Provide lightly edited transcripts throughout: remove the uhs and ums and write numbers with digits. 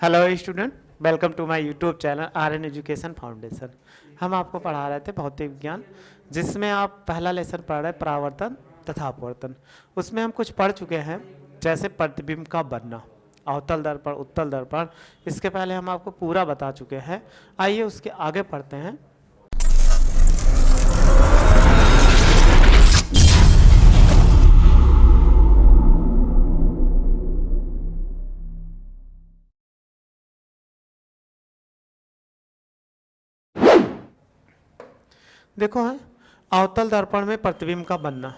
Hello student, welcome to my YouTube channel Aryan Education Foundation. हम आपको पढ़ा रहे थे भौतिक विज्ञान, जिसमें आप पहला लेसन पढ़ रहे परावर्तन तथा अपवर्तन। उसमें हम कुछ पढ़ चुके हैं, जैसे प्रतिबिंब का बनना, अवतल दर्पण, उत्तल दर्पण। इसके पहले हम आपको पूरा बता चुके हैं। आइए उसके आगे पढ़ते हैं। देखो है अवतल दर्पण में प्रतिबिंब का बनना।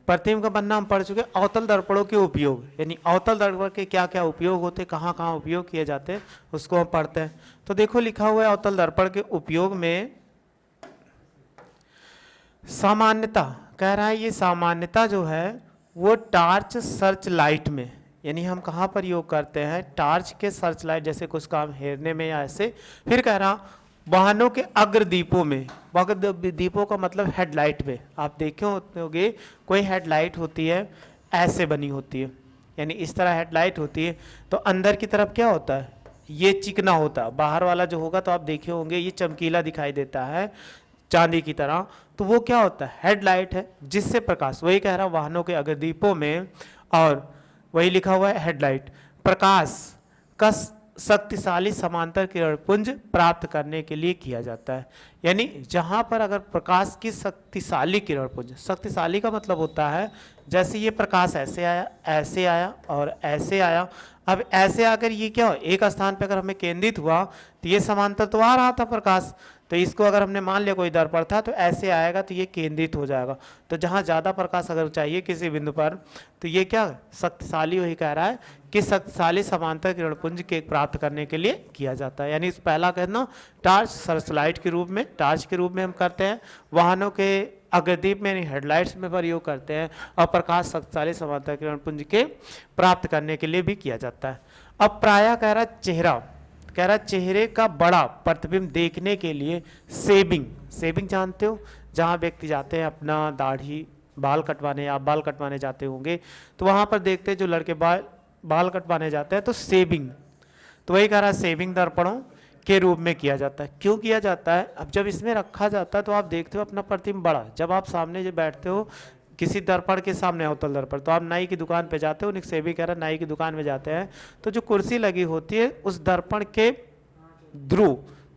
प्रतिबिंब का बनना हम पढ़ चुके हैं। अवतल दर्पणों के उपयोग, यानी अवतल दर्पण के क्या क्या उपयोग होते हैं, कहाँ कहाँ उपयोग किए जाते हैं, उसको हम पढ़ते हैं। तो देखो लिखा हुआ है अवतल दर्पण के उपयोग में सामान्यता, कह रहा है ये सामान्यता जो है वो टार्च सर्च लाइट में, यानी हम कहाँ पर योग करते हैं, टार्च के सर्च लाइट, जैसे कुछ काम हेरने में या ऐसे। फिर कह रहा वाहनों के अग्रदीपों में, अग्रदीपों का मतलब हेडलाइट में। आप देखे होंगे कोई हेडलाइट होती है ऐसे बनी होती है, यानी इस तरह हेडलाइट होती है। तो अंदर की तरफ क्या होता है, ये चिकना होता है। बाहर वाला जो होगा तो आप देखे होंगे ये चमकीला दिखाई देता है चांदी की तरह। तो वो क्या होता है, हेडलाइट है, जिससे प्रकाश, वही कह रहा वाहनों के अग्रदीपों में, और वही लिखा हुआ है हेडलाइट, प्रकाश का शक्तिशाली समांतर किरण पुंज प्राप्त करने के लिए किया जाता है। यानी जहां पर अगर प्रकाश की शक्तिशाली किरण पुंज, शक्तिशाली का मतलब होता है जैसे ये प्रकाश ऐसे आया और ऐसे आया। अब ऐसे आकर ये क्या हो, एक स्थान पर अगर हमें केंद्रित हुआ तो ये समांतर तो आ रहा था प्रकाश, तो इसको अगर हमने मान लिया कोई दर्पण था तो ऐसे आएगा तो ये केंद्रित हो जाएगा। तो जहाँ ज़्यादा प्रकाश अगर चाहिए किसी बिंदु पर तो ये क्या शक्तिशाली, वही कह रहा है कि शक्तिशाली समांतर किरण पुंज के प्राप्त करने के लिए किया जाता है। यानी इस पहला कहना टार्च सर्चलाइट के रूप में, टार्च के रूप में हम करते हैं, वाहनों के अग्रदीप में यानी हेडलाइट्स में प्रयोग करते हैं, और प्रकाश शक्तिशाली समांतर किरण पुंज के प्राप्त करने के लिए भी किया जाता है। अब प्रायः कह रहा चेहरा, कह रहा चेहरे का बड़ा प्रतिबिंब देखने के लिए सेविंग, सेविंग जानते हो, जहाँ व्यक्ति जाते हैं अपना दाढ़ी बाल कटवाने, या बाल कटवाने जाते होंगे तो वहाँ पर देखते हैं जो लड़के बाल कटवाने जाते हैं तो सेविंग, तो वही कह रहा है सेविंग दर्पणों के रूप में किया जाता है। क्यों किया जाता है, अब जब इसमें रखा जाता है तो आप देखते हो अपना प्रतिबिंब बड़ा, जब आप सामने जो बैठते हो किसी दर्पण के सामने, अवतल दर्पण, तो आप नाई की दुकान पे जाते हो, निक सेवी कह रहा है नाई की दुकान में जाते हैं, तो जो कुर्सी लगी होती है उस दर्पण के ध्रुव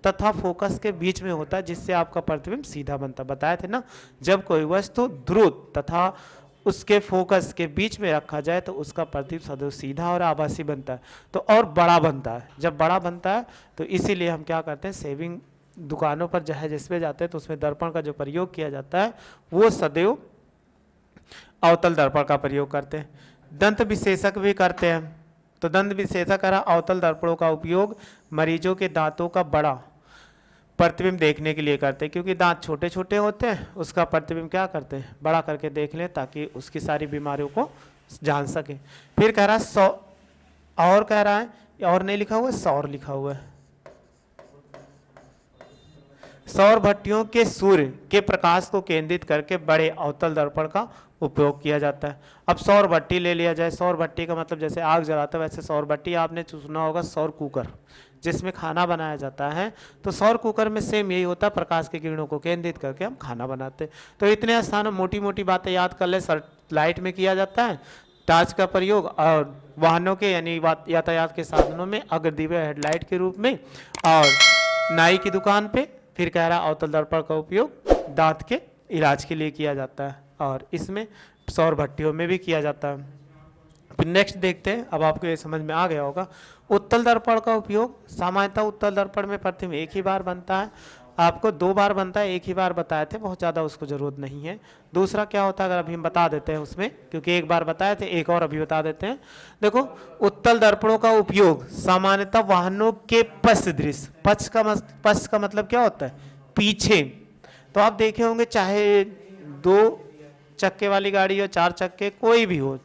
तथा फोकस के बीच में होता है, जिससे आपका प्रतिबिंब सीधा बनता है। बताए थे ना, जब कोई वस्तु ध्रुव तथा उसके फोकस के बीच में रखा जाए तो उसका प्रतिबिंब सदैव सीधा और आभासी बनता है, तो और बड़ा बनता है। जब बड़ा बनता है तो इसीलिए हम क्या करते हैं, सेविंग दुकानों पर चाहे जिसमें जाते हैं तो उसमें दर्पण का जो प्रयोग किया जाता है वो सदैव अवतल दर्पण का प्रयोग करते हैं। दंत विशेषक भी करते हैं, तो दंत विशेषक अवतल दर्पणों का उपयोग मरीजों के दांतों का बड़ा प्रतिबिंब देखने के लिए करते हैं, क्योंकि दांत छोटे छोटे होते हैं, उसका प्रतिबिंब क्या करते हैं, बड़ा करके देख लें ताकि उसकी सारी बीमारियों को जान सके। फिर कह रहा है सौ, और कह रहा है, और नहीं लिखा हुआ है, सौर लिखा हुआ है। सौर भट्टियों के सूर्य के प्रकाश को केंद्रित करके बड़े अवतल दर्पण का उपयोग किया जाता है। अब सौर भट्टी ले लिया जाए, सौर भट्टी का मतलब जैसे आग जलाता है, वैसे सौर भट्टी आपने सुना होगा सौर कुकर, जिसमें खाना बनाया जाता है। तो सौर कुकर में सेम यही होता है, प्रकाश की किरणों को केंद्रित करके हम खाना बनाते हैं। तो इतने स्थानों मोटी मोटी बातें याद कर ले, लाइट में किया जाता है टार्च का प्रयोग, और वाहनों के यानी यातायात के साधनों में अग्रदीप हेडलाइट के रूप में, और नाई की दुकान पे। फिर कह रहा अवतल दर्पण का उपयोग दांत के इलाज के लिए किया जाता है, और इसमें सौर भट्टियों में भी किया जाता है। फिर नेक्स्ट देखते हैं, अब आपको ये समझ में आ गया होगा। उत्तल दर्पण का उपयोग सामान्यतः उत्तल दर्पण में प्रतिबिंब एक ही बार बनता है, आपको 2 बार बनता है, एक ही बार बताए थे, बहुत ज़्यादा उसको जरूरत नहीं है। दूसरा क्या होता है, अगर अभी हम बता देते हैं उसमें, क्योंकि एक बार बताए थे, एक और अभी बता देते हैं। देखो उत्तल दर्पणों का उपयोग सामान्यतः वाहनों के पश्च दृश्य, पश्च का मतलब क्या होता है, पीछे। तो आप देखे होंगे चाहे 2 चक्के वाली गाड़ी हो, 4 चक्के, कोई भी हो,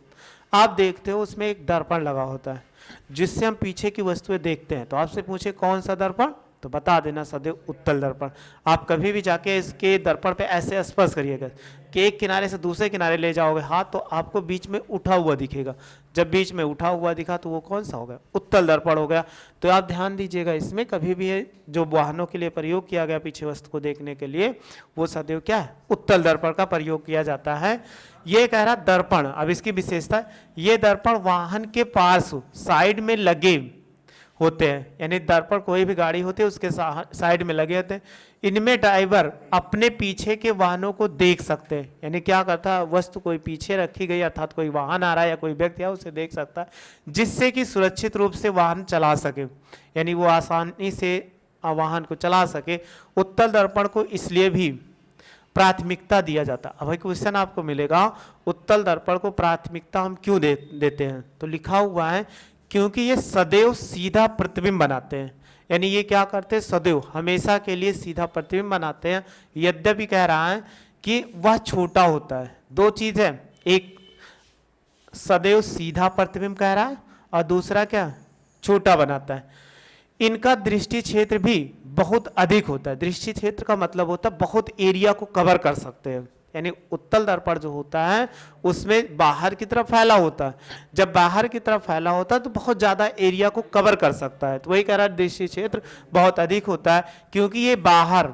आप देखते हो उसमें एक दर्पण लगा होता है जिससे हम पीछे की वस्तुएं देखते हैं। तो आपसे पूछे कौन सा दर्पण, तो बता देना सदैव उत्तल दर्पण। आप कभी भी जाके इसके दर्पण पे ऐसे स्पर्श करिएगा कि एक किनारे से दूसरे किनारे ले जाओगे हाथ तो आपको बीच में उठा हुआ दिखेगा। जब बीच में उठा हुआ दिखा तो वो कौन सा हो गया? उत्तल दर्पण हो गया। तो आप ध्यान दीजिएगा, इसमें कभी भी जो वाहनों के लिए प्रयोग किया गया पीछे वस्तु को देखने के लिए, वो सदैव क्या है? उत्तल दर्पण का प्रयोग किया जाता है। ये कह रहा दर्पण, अब इसकी विशेषता, ये दर्पण वाहन के पार्श्व साइड में लगे होते हैं, यानी दर्पण कोई भी गाड़ी होती है उसके साइड में लगे होते हैं। इनमें ड्राइवर अपने पीछे के वाहनों को देख सकते हैं, यानी क्या करता है, वस्तु कोई पीछे रखी गई अर्थात कोई वाहन आ रहा है या कोई व्यक्ति है उसे देख सकता है, जिससे कि सुरक्षित रूप से वाहन चला सके, यानी वो आसानी से वाहन को चला सके। उत्तल दर्पण को इसलिए भी प्राथमिकता दिया जाता है। अब एक क्वेश्चन आपको मिलेगा, उत्तल दर्पण को प्राथमिकता हम क्यों देते हैं? तो लिखा हुआ है क्योंकि ये सदैव सीधा प्रतिबिंब बनाते हैं, यानी ये क्या करते हैं, सदैव हमेशा के लिए सीधा प्रतिबिंब बनाते हैं। यद्यपि कह रहा है कि वह छोटा होता है। दो चीज है, एक सदैव सीधा प्रतिबिंब कह रहा है और दूसरा क्या, छोटा बनाता है। इनका दृष्टि क्षेत्र भी बहुत अधिक होता है। दृष्टि क्षेत्र का मतलब होता है बहुत एरिया को कवर कर सकते हैं, यानी उत्तल दर्पण जो होता है उसमें बाहर की तरफ फैला होता है। जब बाहर की तरफ फैला होता है तो बहुत ज़्यादा एरिया को कवर कर सकता है। तो वही कह रहा है दृष्टि क्षेत्र बहुत अधिक होता है, क्योंकि ये बाहर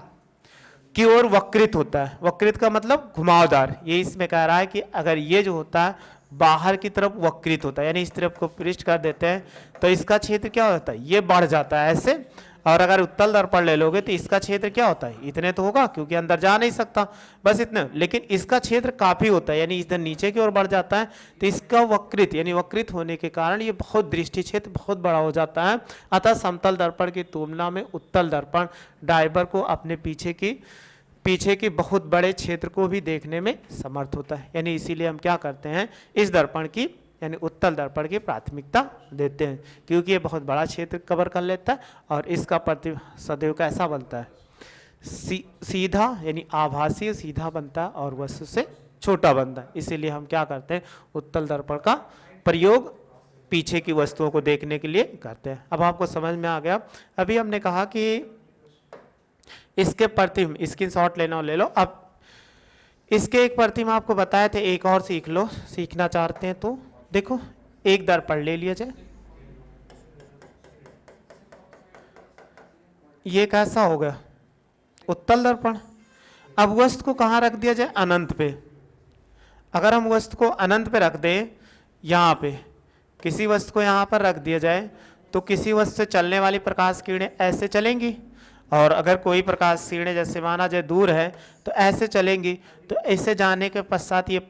की ओर वक्रित होता है। वक्रित का मतलब घुमावदार। ये इसमें कह रहा है कि अगर ये जो होता है बाहर की तरफ वक्रित होता है, यानी इस तरफ को पृष्ठ कर देते हैं तो इसका क्षेत्र क्या होता है, ये बढ़ जाता है ऐसे। और अगर उत्तल दर्पण ले लोगे तो इसका क्षेत्र क्या होता है, इतने तो होगा क्योंकि अंदर जा नहीं सकता, बस इतने। लेकिन इसका क्षेत्र काफी होता है, यानी इधर नीचे की ओर बढ़ जाता है, तो इसका वक्रित यानी वक्रित होने के कारण ये बहुत दृष्टि क्षेत्र बहुत बड़ा हो जाता है। अतः समतल दर्पण की तुलना में उत्तल दर्पण ड्राइवर को अपने पीछे के बहुत बड़े क्षेत्र को भी देखने में समर्थ होता है। यानी इसीलिए हम क्या करते हैं, इस दर्पण की यानी उत्तल दर्पण की प्राथमिकता देते हैं, क्योंकि ये बहुत बड़ा क्षेत्र कवर कर लेता है और इसका प्रति सदैव कैसा बनता है, सीधा यानी आभासी सीधा बनता है और वस्तु से छोटा बनता है। इसीलिए हम क्या करते हैं, उत्तल दर्पण का प्रयोग पीछे की वस्तुओं को देखने के लिए करते हैं। अब आपको समझ में आ गया। अभी हमने कहा कि इसके प्रतिबिंब, स्क्रीनशॉट लेना हो ले लो। अब इसके एक प्रतिबिंब आपको बताए थे, एक और सीख लो, सीखना चाहते हैं तो देखो, एक दर्पण ले लिया जाए, ये कैसा हो गया, उत्तल दर्पण। अब वस्तु को कहाँ रख दिया जाए, अनंत पे। अगर हम वस्तु को अनंत पे रख दें, यहाँ पे किसी वस्तु को यहाँ पर रख दिया जाए तो किसी वस्तु से चलने वाली प्रकाश किरणें ऐसे चलेंगी, और अगर कोई प्रकाश किरणें जैसे माना जाए दूर है तो ऐसे चलेंगी। तो ऐसे जाने के पश्चात ये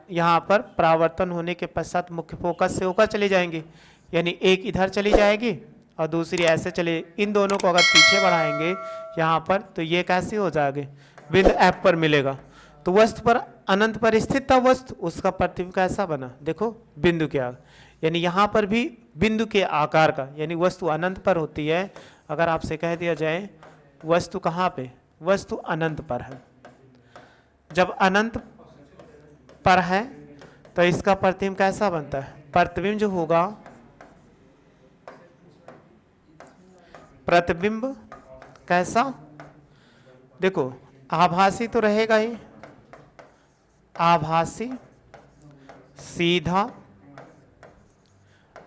यहाँ पर परावर्तन होने के पश्चात मुख्य फोकस से होकर चली जाएंगी, यानी एक इधर चली जाएगी और दूसरी ऐसे चले। इन दोनों को अगर पीछे बढ़ाएंगे यहाँ पर तो ये कैसे हो जाएगी, बिंदु F पर मिलेगा। तो वस्तु पर अनंत पर स्थित था वस्तु, उसका प्रतिबिंब कैसा बना, देखो बिंदु के आकार, यानी यहाँ पर भी बिंदु के आकार का, यानी वस्तु अनंत पर होती है। अगर आपसे कह दिया जाए वस्तु कहाँ पे, वस्तु अनंत पर है, जब अनंत पर है तो इसका प्रतिबिंब कैसा बनता है, प्रतिबिंब जो होगा, प्रतिबिंब कैसा, देखो आभासी तो रहेगा ही, आभासी सीधा,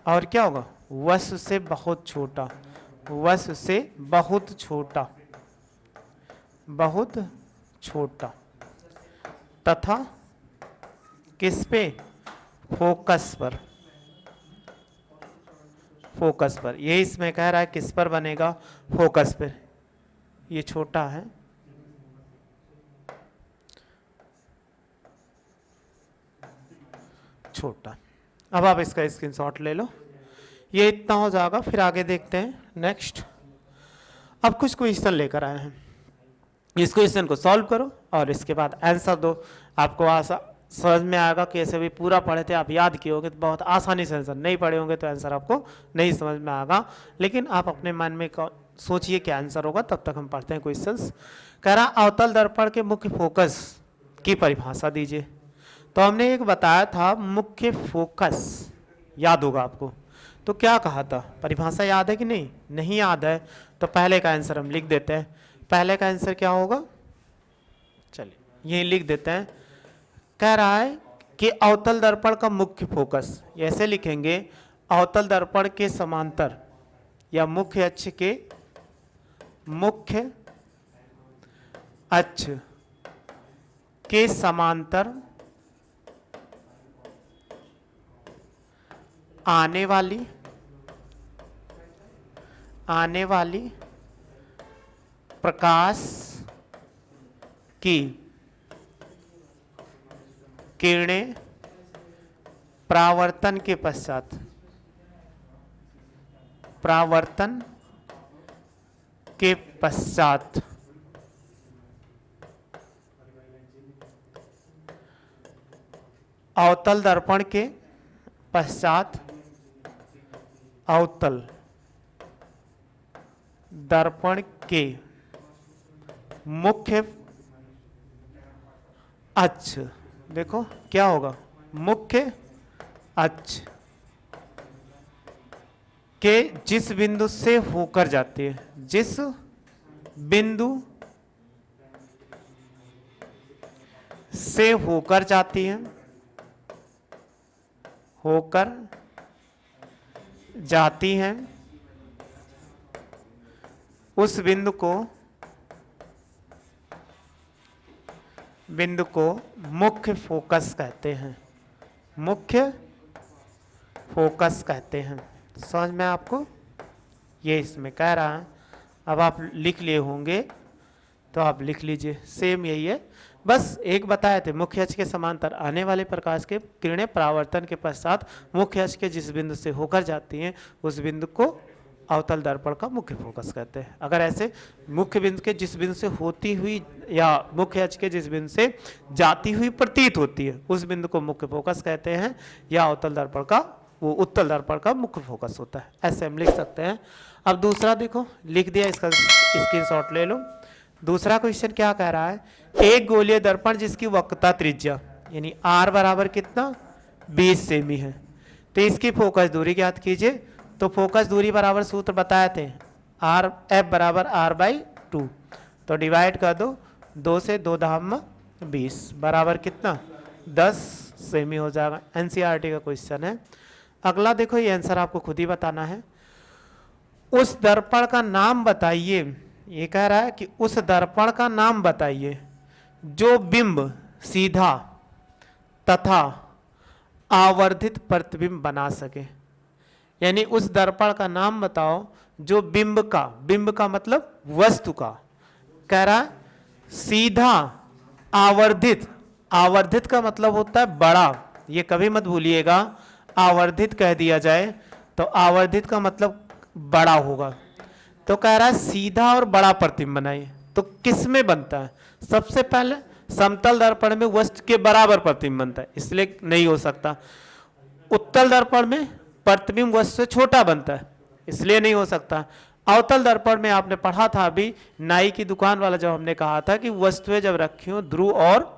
और क्या होगा, वस्तु से बहुत छोटा, वस्तु से बहुत छोटा, बहुत छोटा, तथा किस पे, फोकस पर, फोकस पर। ये इसमें कह रहा है किस पर बनेगा, फोकस पर। ये छोटा है, छोटा। अब आप इसका स्क्रीनशॉट ले लो, ये इतना हो जाएगा। फिर आगे देखते हैं नेक्स्ट। अब कुछ क्वेश्चन लेकर आए हैं, इस क्वेश्चन को सॉल्व करो और इसके बाद आंसर दो। आपको समझ में आएगा कि ऐसे भी पूरा पढ़े थे, आप याद किए होंगे तो बहुत आसानी से आंसर, नहीं पढ़े होंगे तो आंसर आपको नहीं समझ में आएगा। लेकिन आप अपने मन में सोचिए क्या आंसर होगा, तब तक हम पढ़ते हैं क्वेश्चंस। कह रहा अवतल दर्पण के मुख्य फोकस की परिभाषा दीजिए। तो हमने एक बताया था मुख्य फोकस, याद होगा आपको। तो क्या कहा था, परिभाषा याद है कि नहीं? नहीं याद है तो पहले का आंसर हम लिख देते हैं। पहले का आंसर क्या होगा, चलिए यही लिख देते हैं। कह रहा है कि अवतल दर्पण का मुख्य फोकस, ऐसे लिखेंगे, अवतल दर्पण के समांतर या मुख्य अक्ष के मुख्य अक्ष के समांतर आने वाली प्रकाश की किरणें परावर्तन के पश्चात अवतल दर्पण के पश्चात अवतल दर्पण के मुख्य अक्ष, देखो क्या होगा, मुख्य अक्ष के जिस बिंदु से होकर जाती है, जिस बिंदु से होकर जाती है, होकर जाती हैं, उस बिंदु को मुख्य फोकस कहते हैं, मुख्य फोकस कहते हैं। समझ में आपको, ये इसमें कह रहा है। अब आप लिख लिए होंगे तो आप लिख लीजिए, सेम यही है, बस एक बताए थे, मुख्य अक्ष के समांतर आने वाले प्रकाश के किरणें परावर्तन के पश्चात मुख्य अक्ष के जिस बिंदु से होकर जाती हैं उस बिंदु को अवतल दर्पण का मुख्य फोकस कहते हैं। अगर ऐसे मुख्य बिंदु के जिस बिंदु से होती हुई या मुख्य अक्ष के जिस बिंदु से जाती हुई प्रतीत होती है उस बिंदु को मुख्य फोकस कहते हैं, या अवतल दर्पण का वो उत्तल दर्पण का मुख्य फोकस होता है। ऐसे हम लिख सकते हैं। अब दूसरा देखो, लिख दिया, इसका स्क्रीनशॉट ले लो। दूसरा क्वेश्चन क्या कह रहा है, एक गोलीय दर्पण जिसकी वक्रता त्रिज्या यानी r बराबर कितना 20 सेमी है, तो इसकी फोकस दूरी ज्ञात कीजिए। तो फोकस दूरी बराबर सूत्र बताए थे, r f बराबर r/2, तो डिवाइड कर दो, 2 से 2 धाम 20 बराबर कितना 10 सेमी हो जाएगा। एनसीईआरटी का क्वेश्चन है। अगला देखो, ये आंसर आपको खुद ही बताना है। उस दर्पण का नाम बताइए, ये कह रहा है कि उस दर्पण का नाम बताइए जो बिंब सीधा तथा आवर्धित प्रतिबिंब बना सके। यानी उस दर्पण का नाम बताओ जो बिंब का मतलब वस्तु का, कह रहा है सीधा आवर्धित का मतलब होता है बड़ा, ये कभी मत भूलिएगा, आवर्धित कह दिया जाए तो आवर्धित का मतलब बड़ा होगा। तो कह रहा है सीधा और बड़ा प्रतिबिंब बनाइए। तो किस में बनता है, सबसे पहले समतल दर्पण में वस्तु के बराबर प्रतिबिंब बनता है, इसलिए नहीं हो सकता। उत्तल दर्पण में प्रतिबिंब वस्तु से छोटा बनता है, इसलिए नहीं हो सकता। अवतल दर्पण में आपने पढ़ा था अभी, नाई की दुकान वाला जब हमने कहा था कि वस्तुएं जब रखी हो ध्रुव और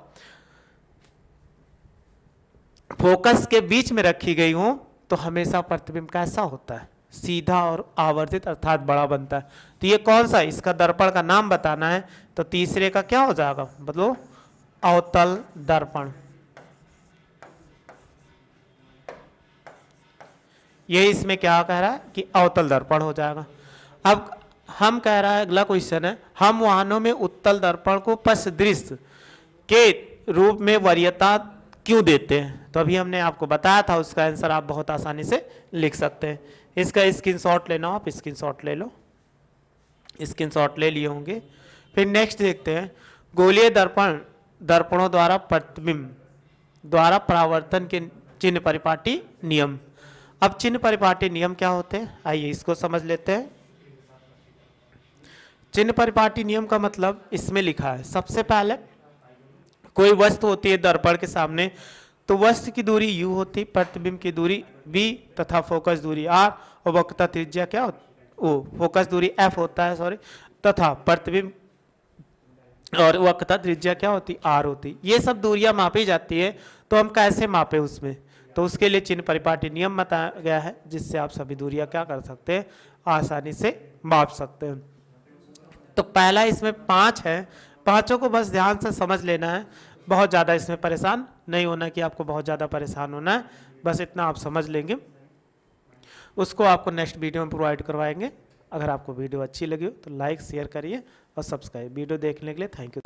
फोकस के बीच में रखी गई हो तो हमेशा प्रतिबिंब कैसा होता है, सीधा और आवर्धित अर्थात बड़ा बनता है। तो ये कौन सा, इसका दर्पण का नाम बताना है, तो तीसरे का क्या हो जाएगा, मतलब अवतल दर्पण। ये इसमें क्या कह रहा है कि अवतल दर्पण हो जाएगा। अब हम कह रहा है, अगला क्वेश्चन है, हम वाहनों में उत्तल दर्पण को पश्च दृश्य के रूप में वरीयता क्यों देते हैं। तो अभी हमने आपको बताया था, उसका आंसर आप बहुत आसानी से लिख सकते हैं। इसका स्क्रीनशॉट लेना, आप स्क्रीनशॉट ले लो, स्क्रीनशॉट ले लिए होंगे। फिर नेक्स्ट देखते हैं, गोलीय दर्पणों द्वारा प्रतिबिंब द्वारा परावर्तन के चिन्ह परिपाटी नियम। अब चिन्ह परिपाटी नियम क्या होते हैं, आइए इसको समझ लेते हैं। चिन्ह परिपाटी नियम का मतलब इसमें लिखा है, सबसे पहले कोई वस्तु होती है दर्पण के सामने, तो वस्तु की दूरी u होती, प्रतिबिंब की दूरी v तथा फोकस दूरी r और वक्रता त्रिज्या क्या होती, फोकस दूरी f होता है, सॉरी, तथा प्रतिबिंब और वक्रता त्रिज्या क्या होती, r होती। ये सब दूरियां मापी जाती है। तो हम कैसे मापे उसमें, तो उसके लिए चिन्ह परिपाटी नियम बताया गया है, जिससे आप सभी दूरियां क्या कर सकते हैं, आसानी से माप सकते हैं। तो पहला इसमें 5 है, पांचों को बस ध्यान से समझ लेना है, बहुत ज़्यादा इसमें परेशान नहीं होना कि आपको बहुत ज़्यादा परेशान होना है, बस इतना आप समझ लेंगे। उसको आपको नेक्स्ट वीडियो में प्रोवाइड करवाएंगे। अगर आपको वीडियो अच्छी लगी हो तो लाइक शेयर करिए और सब्सक्राइब। वीडियो देखने के लिए थैंक यू।